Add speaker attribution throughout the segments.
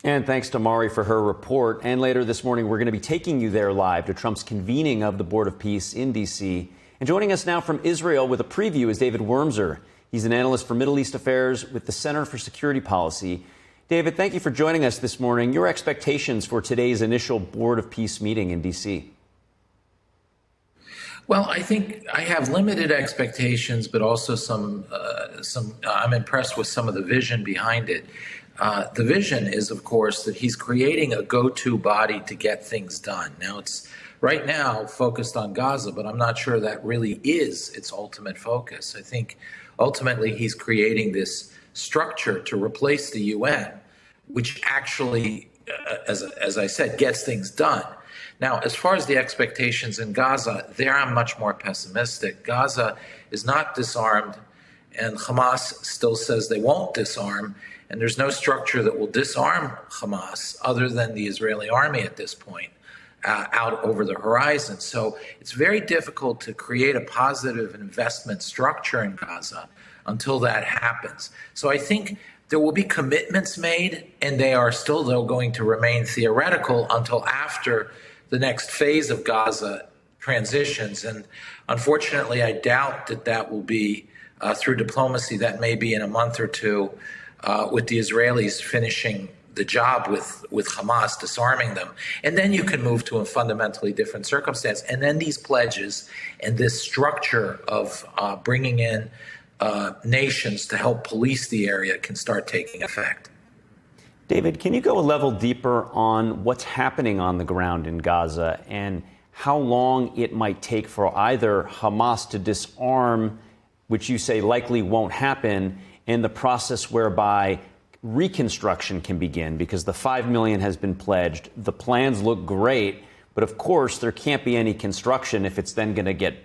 Speaker 1: And thanks to Mari for her report. And later this morning, we're going to be taking you there live to Trump's convening of the Board of Peace in D.C. And joining us now from Israel with a preview is David Wurmser. He's an analyst for Middle East Affairs with the Center for Security Policy. David, thank you for joining us this morning. Your expectations for today's initial Board of Peace meeting in D.C.?
Speaker 2: Well, I think I have limited expectations, but also some. I'm impressed with some of the vision behind it. The vision is, of course, that he's creating a go-to body to get things done. Now, it's right now focused on Gaza, but I'm not sure that really is its ultimate focus. I think ultimately he's creating this structure to replace the UN, which actually, as I said, gets things done. Now, as far as the expectations in Gaza, there I'm much more pessimistic. Gaza is not disarmed, and Hamas still says they won't disarm, and there's no structure that will disarm Hamas other than the Israeli army at this point out over the horizon. So it's very difficult to create a positive investment structure in Gaza until that happens. So I think there will be commitments made, and they are still, though, going to remain theoretical until after the next phase of Gaza transitions. And unfortunately, I doubt that that will be through diplomacy. That may be in a month or two with the Israelis finishing the job with Hamas, disarming them. And then you can move to a fundamentally different circumstance. And then these pledges and this structure of bringing in nations to help police the area can start taking effect.
Speaker 1: David, can you go a level deeper on what's happening on the ground in Gaza and how long it might take for either Hamas to disarm, which you say likely won't happen, and the process whereby reconstruction can begin? Because the $5 million has been pledged. The plans look great, but of course there can't be any construction if it's then going to get,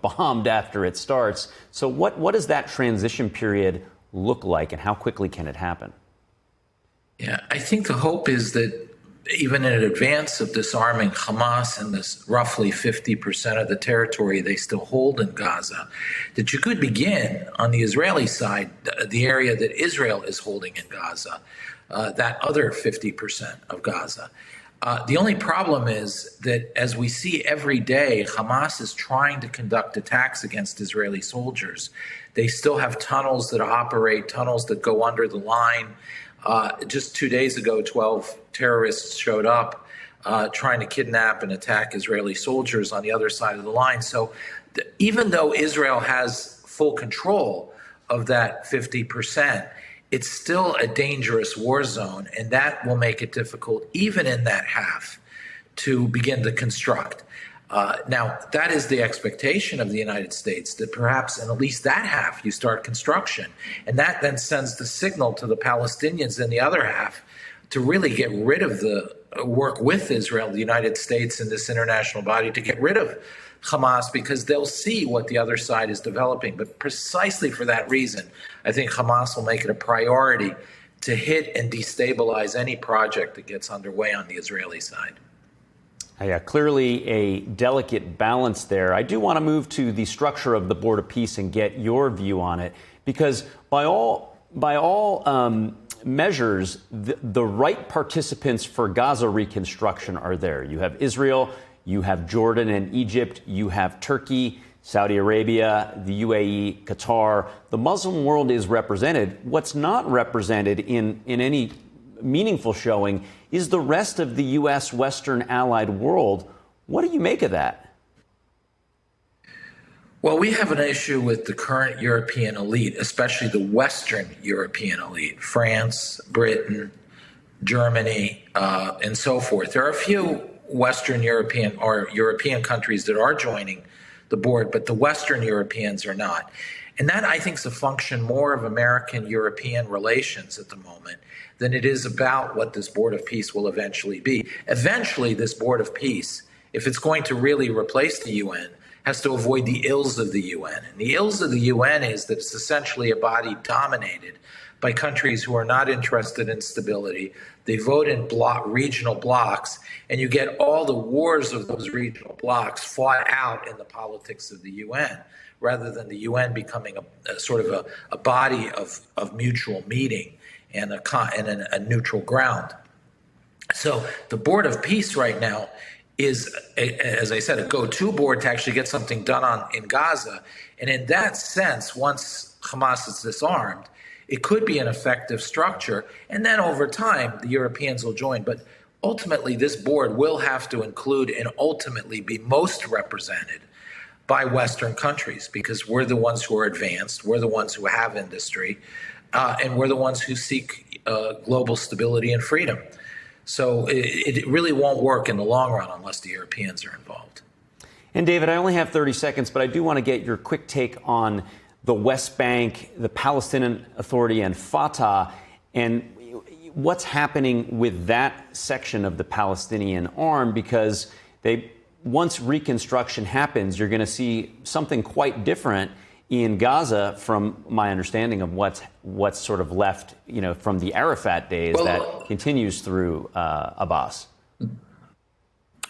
Speaker 1: bombed after it starts. So what does that transition period look like, and how quickly can it happen?
Speaker 2: Yeah, I think the hope is that even in advance of disarming Hamas and this roughly 50% of the territory they still hold in Gaza, that you could begin on the Israeli side, the area that Israel is holding in Gaza, that other 50% of Gaza. The only problem is that, as we see every day, Hamas is trying to conduct attacks against Israeli soldiers. They still have tunnels that operate, tunnels that go under the line. Just 2 days ago, 12 terrorists showed up trying to kidnap and attack Israeli soldiers on the other side of the line. So even though Israel has full control of that 50%, it's still a dangerous war zone, and that will make it difficult, even in that half, to begin to construct. Now, that is the expectation of the United States, that perhaps in at least that half you start construction. And that then sends the signal to the Palestinians in the other half to really get rid of work with Israel, the United States, and this international body to get rid of Hamas, because they'll see what the other side is developing. But precisely for that reason, I think Hamas will make it a priority to hit and destabilize any project that gets underway on the Israeli side.
Speaker 1: Yeah, clearly a delicate balance there. I do want to move to the structure of the Board of Peace and get your view on it, because by all measures, the right participants for Gaza reconstruction are there. You have Israel, you have Jordan and Egypt, you have Turkey, Saudi Arabia, the UAE, Qatar. The Muslim world is represented. What's not represented in any meaningful showing is the rest of the U.S. Western allied world. What do you make of that?
Speaker 2: Well, we have an issue with the current European elite, especially the Western European elite, France, Britain, Germany, and so forth. There are a few Western European or European countries that are joining the board, but the Western Europeans are not. And that, I think, is a function more of American-European relations at the moment than it is about what this Board of Peace will eventually be. Eventually, this Board of Peace, if it's going to really replace the UN, has to avoid the ills of the UN. And the ills of the UN is that it's essentially a body dominated by countries who are not interested in stability. They vote in regional blocks, and you get all the wars of those regional blocks fought out in the politics of the UN, rather than the UN becoming a sort of a body of mutual meeting and a neutral ground. So the Board of Peace right now is, as I said, a go-to board to actually get something done in Gaza. And in that sense, once Hamas is disarmed, it could be an effective structure. And then over time, the Europeans will join. But ultimately, this board will have to include and ultimately be most represented by Western countries, because we're the ones who are advanced, we're the ones who have industry, and we're the ones who seek global stability and freedom. So it really won't work in the long run unless the Europeans are involved.
Speaker 1: And David, I only have 30 seconds, but I do want to get your quick take on the West Bank, the Palestinian Authority, and Fatah, and what's happening with that section of the Palestinian arm, because once reconstruction happens, you're going to see something quite different in Gaza, from my understanding of what's sort of left, from the Arafat days that continues through Abbas.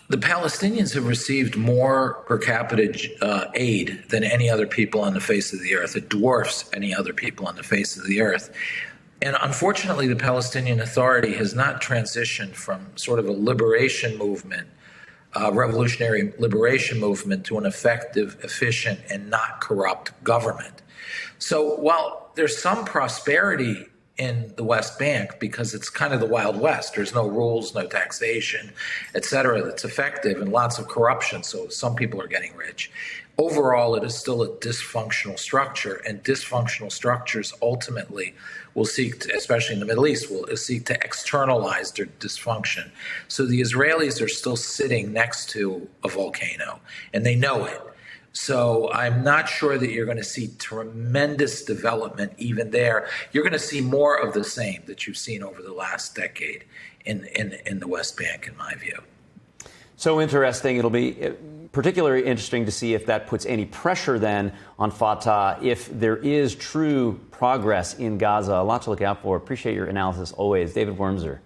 Speaker 2: The Palestinians have received more per capita aid than any other people on the face of the earth. It dwarfs any other people on the face of the earth. And unfortunately, the Palestinian Authority has not transitioned from sort of a liberation movement, revolutionary liberation movement, to an effective, efficient, and not corrupt government. So while there's some prosperity in the West Bank, because it's kind of the Wild West, there's no rules, no taxation, et cetera, that's effective, and lots of corruption, so some people are getting rich. Overall, it is still a dysfunctional structure, and dysfunctional structures ultimately will seek to, especially in the Middle East, will seek to externalize their dysfunction. So the Israelis are still sitting next to a volcano, and they know it. So I'm not sure that you're going to see tremendous development even there. You're going to see more of the same that you've seen over the last decade in the West Bank, in my view.
Speaker 1: So interesting. It'll be particularly interesting to see if that puts any pressure then on Fatah, if there is true progress in Gaza. A lot to look out for. Appreciate your analysis always. David Wurmser.